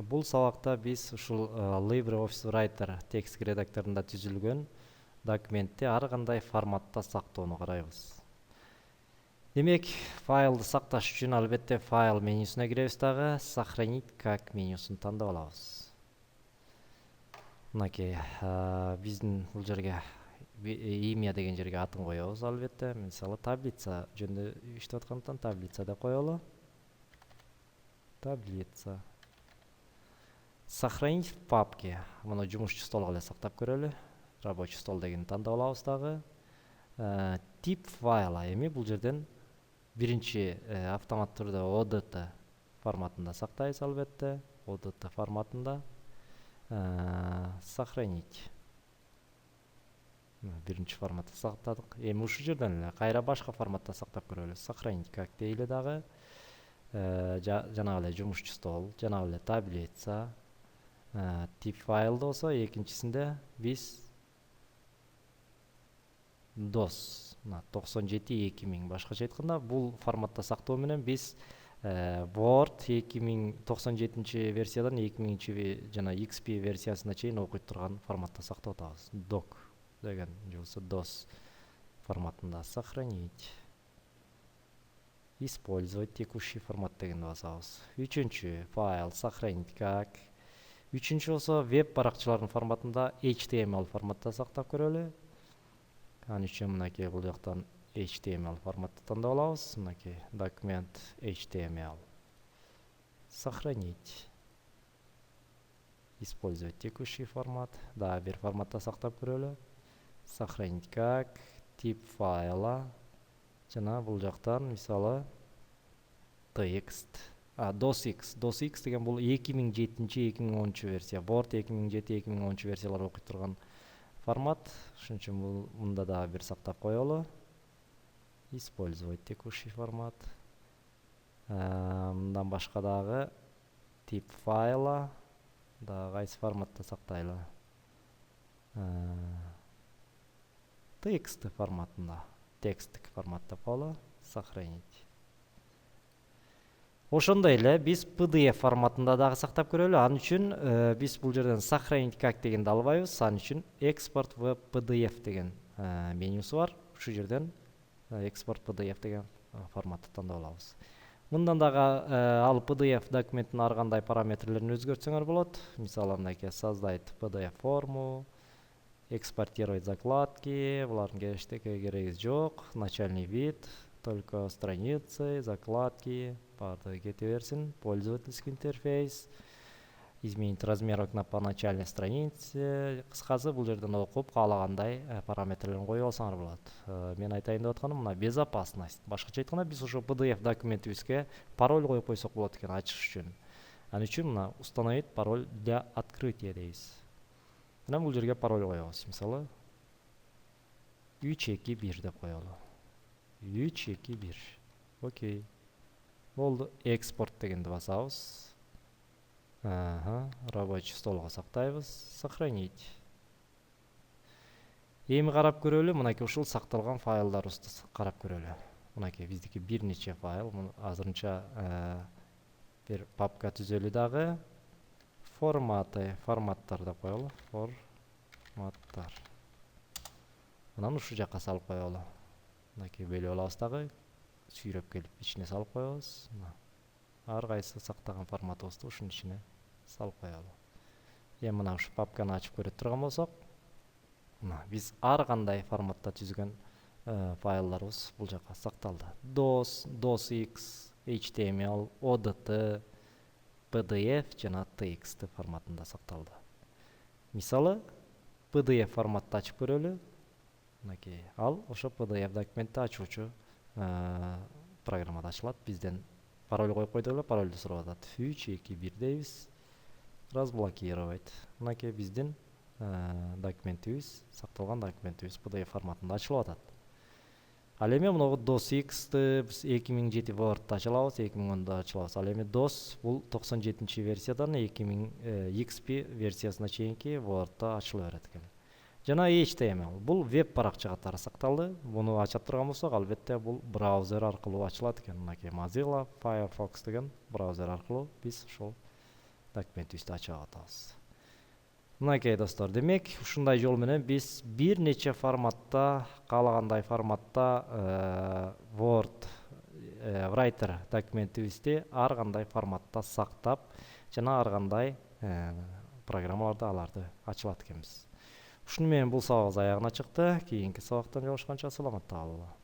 Бул сабакта биз ушул LibreOffice Writer текст редакторунда түзүлгөн документти ар кандай форматта сактоону карайбыз. Демек, файлды сакташ үчүн албетте файл менюсуна киребиз дагы, сохранить как менюсун тандап алабыз. Мынакей, биздин бул жерге имя деген жерге атын коебуз албетте. Мисалы таблица жөнүндө иштеп аткандыктан таблица деп коелу. Таблица. Сохранить в папке. Муну жумушчу столго эле сактап көрөлү. Рабочий стол дегенди тандап алабыз дагы. Тип файла. Эми бул жерден биринчи автомат түрдө ODT форматында сактайбыз албетте. ODT форматында. Сохранить. Биринчи форматта сактадык. Эми ушул жерден эле кайра башка форматта сактап көрөлү. Сохранить как дейли дагы. Жанагы эле жумушчу стол, жанагы эле таблица. Тип файлда болсо экинчисинде биз DOS 97-2000 башкача айтканда бул форматта сактоо менен биз Word 2097 версиядан 2000 жана XP версиясына чейин окуй турган форматта сактап атабыз. Doc деген же болбосо DOS форматында сохранить. Использовать текущий формат дегенди басабыз. Үчүнчү файл сохранить как. Үчүнчү болсо веб баракчалардын форматында HTML форматта сактап көрөлү. Аны үчүн мынакей бул жактан HTML форматты тандап алабыз. Мынакей документ HTML. Сохранить. Использовать текущий формат. Да, бир форматта сактап көрөлү. Сохранить как. Тип файла. Жана бул жактан мисалы текст. DOSX. DOSX деген бул 2007-2010 версия. Word 2007-2010 версиялар окуй турган формат. Ошон үчүн бул мында да бир сактап коелу. Использовать текущий формат. Мындан башка дагы тип файла. Да кайсы форматта сактайлы? Текст форматында. Текстик форматта боло. Сохранить. Ошондой эле биз PDF форматында дагы сактап көрөлү. Ан үчүн биз бул жерден сохранить как дегенди албайбыз. Ан үчүн экспорт в PDF деген менюсу бар. Ушул жерден экспорт PDF деген форматты тандап алабыз. Мындан дагы ал PDF документтин ар кандай параметрлерин өзгөртсөңөр болот. Мисалы мынакей создать PDF форму, экспортировать закладки, булардын кереги жок. Начальный вид, только страницы, закладки, баардыгы кете берсин. Пользовательский интерфейс, изменить размер окна по начальной странице. Кыскасы бул жерден окуп каалагандай параметрлерин коюп алсаңар болот. Мен айтайын деп атканым мына безопасность. Башкача айтканда биз ошо PDF документибизге пароль коюп койсок болот экен ачыш үчүн. Аны үчүн мына установить пароль для открытия дейбиз. Мына бул жерге пароль коебуз. Мисалы 321 деп коелу. 321. Окей. Болду. Экспорт дегенди басабыз. Рабочий столго сактайбыз. Сохранить. Эми карап көрөлү, мынакей ушул сакталган файлдарыбызды карап көрөлү. Мынакей биздики бир нече файл. Азырынча бир папка түзөлү дагы. Форматтар деп коелу. Форматтар. Анан ушул жакка салып коелу. Мынакей бөлүп алабыз дагы. Сүйрөп келип ичине салып коебуз. Ар кайсы сактаган форматыбызды ушунун ичине салып коелу. Эми мына ушу папканы ачып көрө турган болсок, биз ар кандай форматта түзгөн файлдарыбыз бул жакка сакталды. DOS, DOSX, HTML, ODT, PDF жана TXT форматында сакталды. Мисалы PDF форматты ачып көрөлү. Мынакей ал ошо PDF документти ачуучу программада ачылат. Бизден пароль коюп койдук эле, парольду сурап атат. 321 дейбиз. Разблокировать. Мынакей биздин документибиз, сакталган документибиз PDF форматында ачылып атат. Ал эми мына DOSX-ты биз 2007 Word'да ачылабыз, 2010'да ачылабыз. Ал эми DOS бул 97 версиядан 2000 XP версиясына чейинки Word'да ачыла берет экен. Жана HTML бул веб баракча катары сакталды. Буну ача турган болсок, албетте бул браузер аркылуу ачылат экен. Мынакей Mozilla Firefox деген браузер аркылуу биз ошол документибизди ачып атабыз. Мынакей достор, демек ушундай жол менен биз бир нече форматта, каалагандай форматта Word, Writer документибизди ар кандай форматта сактап жана ар кандай программаларда аларды ачылат экенбиз. Ушуну менен бул сабагыбыз аягына чыкты. Кийинки сабактан жолугушканча саламатта калыңlar.